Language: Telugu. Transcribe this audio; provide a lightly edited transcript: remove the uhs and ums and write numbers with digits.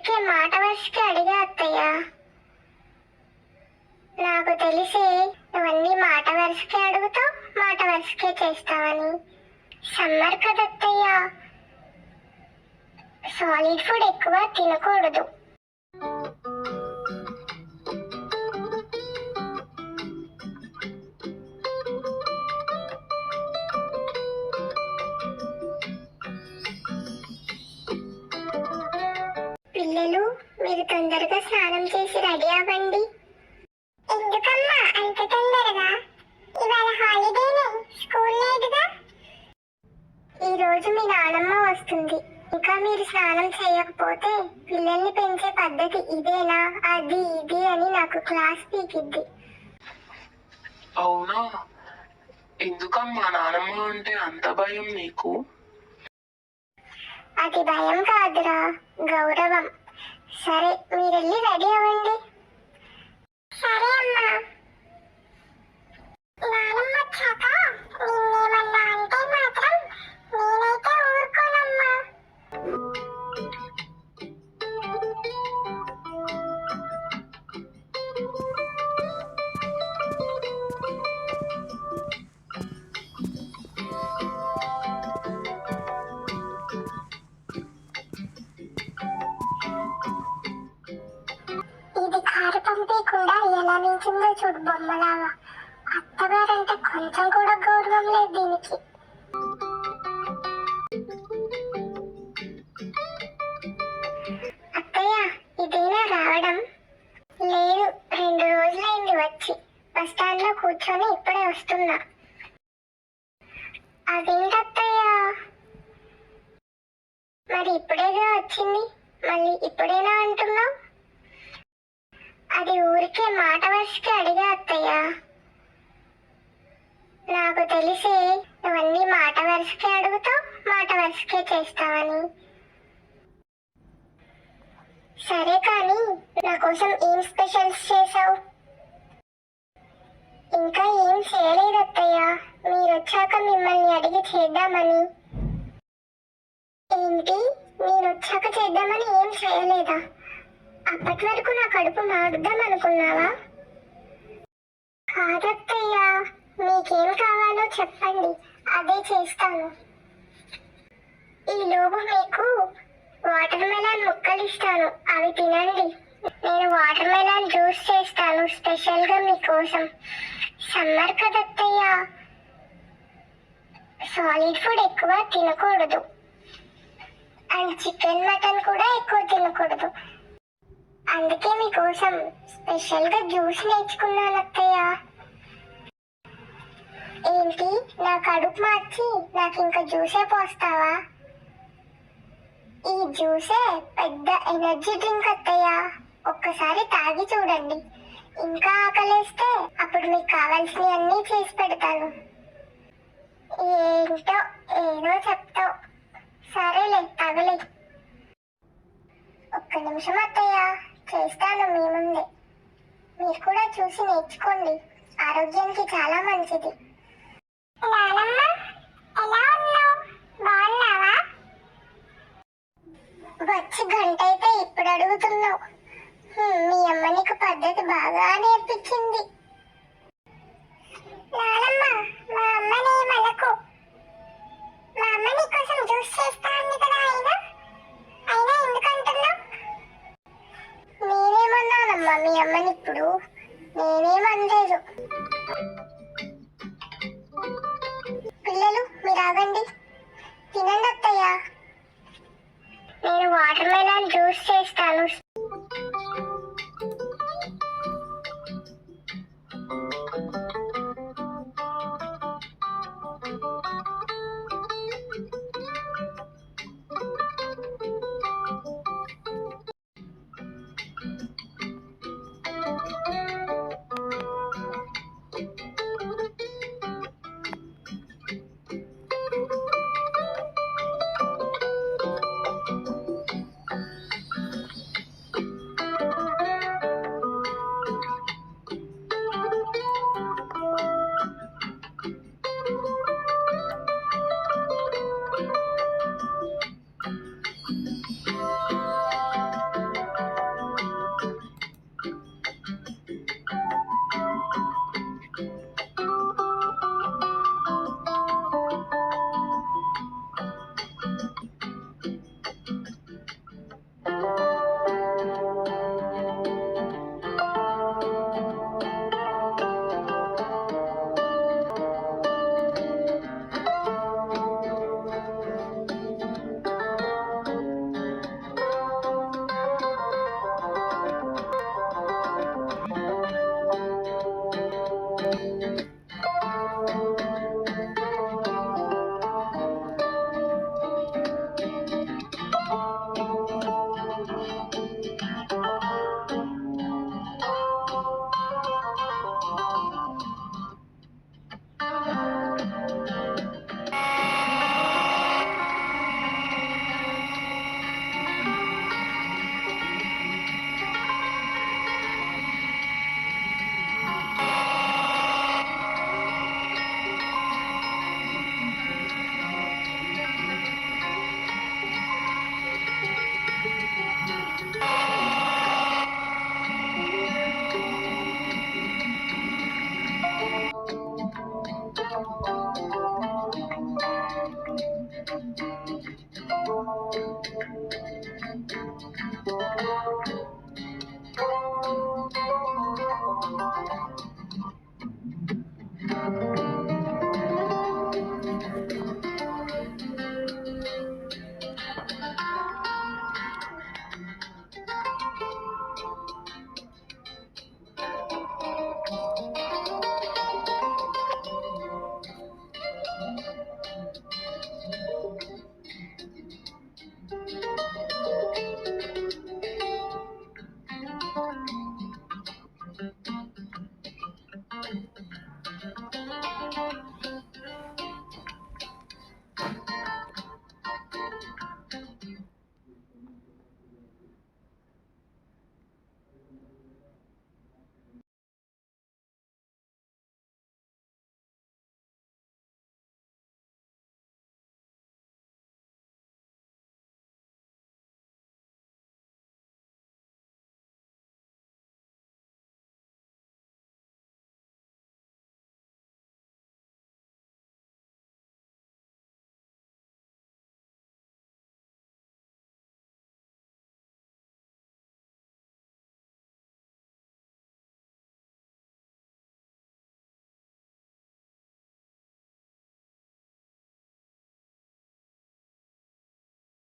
ఊరికే మాట వరుసకి అడిగా అత్తయ్య. నాకు తెలిసి నువ్వన్నీ మాట వరుసకే అడుగుతావు, మాట వరుసకే చేస్తావని. సమ్మర్ కదత్తయ్య, సాలిడ్ ఫుడ్ ఎక్కువ తినకూడదు. పిల్లలు, మీరు తొందరగా స్నానం చేసి రెడీ అవ్వండి. ఎందుకమ్మా అంత తొందరగా? ఇవాళ హాలిడేనే, స్కూల్ లేదుగా. ఈ రోజు మీ నానమ్మ వస్తుంది. ఇంకా మీరు స్నానం చేయకపోతే పిల్లల్ని పెంచే పద్ధతి ఇదేనా, అది ఇది అని నాకు క్లాస్ పీకిద్ది. అవునా? ఎందుకమ్మా నానమ్మ అంటే అంత భయం నీకు? అది భయం కాదురా, గౌరవం. సరే, మీరెళ్ళి రెడీ అవ్వండి. సరే అమ్మా. నానమ్మ వచ్చాక నిన్నేమన్నా అంటే మాత్రం నేనైతే ఊరుకోనమ్మా. ఇది కారు పంపేయకుండా ఎలా నించిందో చూడు బొమ్మలాగా. అత్తగారంటే కొంచెం కూడా గౌరవం లేదు దీనికి. అత్తయ్య, ఇదేనా రావడం? లేదు, 2 రోజులైంది వచ్చి. బస్ స్టాండ్ లో కూర్చొని ఇప్పుడే వస్తున్నా. అదేంటత్తయ్య, మరి ఇప్పుడేగా వచ్చింది, మళ్ళీ ఇప్పుడేనా అంటున్నావు? అది ఊరికే మాట వరుసకి అడిగా అత్తయ్య. నాకు తెలిసి నువ్వన్నీ మాట వరుసకే అడుగుతావు, మాట వరుసకే చేస్తావని. సరే కానీ నా కోసం ఏం స్పెషల్స్ చేసావు? ఇంకా ఏం చేయలేదు అత్తయ్య, మీరు వచ్చాక మిమ్మల్ని అడిగి చేద్దామని. ఏంటి, నేను వచ్చాక చేద్దామని ఏం చేయలేదా? అప్పటి వరకు నా కడుపు మారుద్దాం అనుకున్నావా? కాదత్తయ్య, మీకేం కావాలో చెప్పండి, అదే చేస్తాను. ఈలోపు మీకు వాటర్ మెలాన్ ముక్కలు ఇస్తాను, అవి తినండి. నేను వాటర్ మెలాన్ జ్యూస్ చేస్తాను స్పెషల్ గా మీకోసం. సమ్మర్ కదత్తయ్య, సాలిడ్ ఫుడ్ ఎక్కువ తినకూడదు, అండ్ చికెన్ మటన్ కూడా ఎక్కువ తినకూడదు. అందుకే మీకోసం స్పెషల్ గా జ్యూస్ నేర్చుకున్నాను అత్తయ్య. ఏంటి, నా కడుపు మార్చి నాకు ఇంకా జ్యూసే పోస్తావా? ఈ జ్యూసే పెద్ద ఎనర్జీ డ్రింక్ అత్తయ్య, ఒక్కసారి తాగి చూడండి. ఇంకా ఆకలేస్తే అప్పుడు మీకు కావాల్సినవి అన్నీ చేసి పెడతాను. ఏంటో ఏదో చెప్తావు. సరేలే, తగలే. ఒక్క నిమిషం అత్తయ్య, చేస్తాను మీ ముందే. మీరు కూడా చూసి నేర్చుకోండి, ఆరోగ్యానికి చాలా మంచిది. నానమ్మ, ఎలా ఉన్నావు? బాగున్నావా? వచ్చి గంట అయితే ఇప్పుడు అడుగుతున్నావు. మీ అమ్మ నీకు పద్ధతి బాగా నేర్పించింది. నానమ్మ, మా అమ్మని ఏమనకు. మా అమ్మ నీ కోసం జ్యూస్ చేస్తా అంది కదా, అయినా ఎందుకంటున్నావు? నేనేమన్నానమ్మా మీ అమ్మని ఇప్పుడు? నేనేమనలేదు. పిల్లలు, మీరు ఆగండి, తినండి అత్తయ్య. నేను వాటర్ మెలాన్ జ్యూస్ చేస్తాను.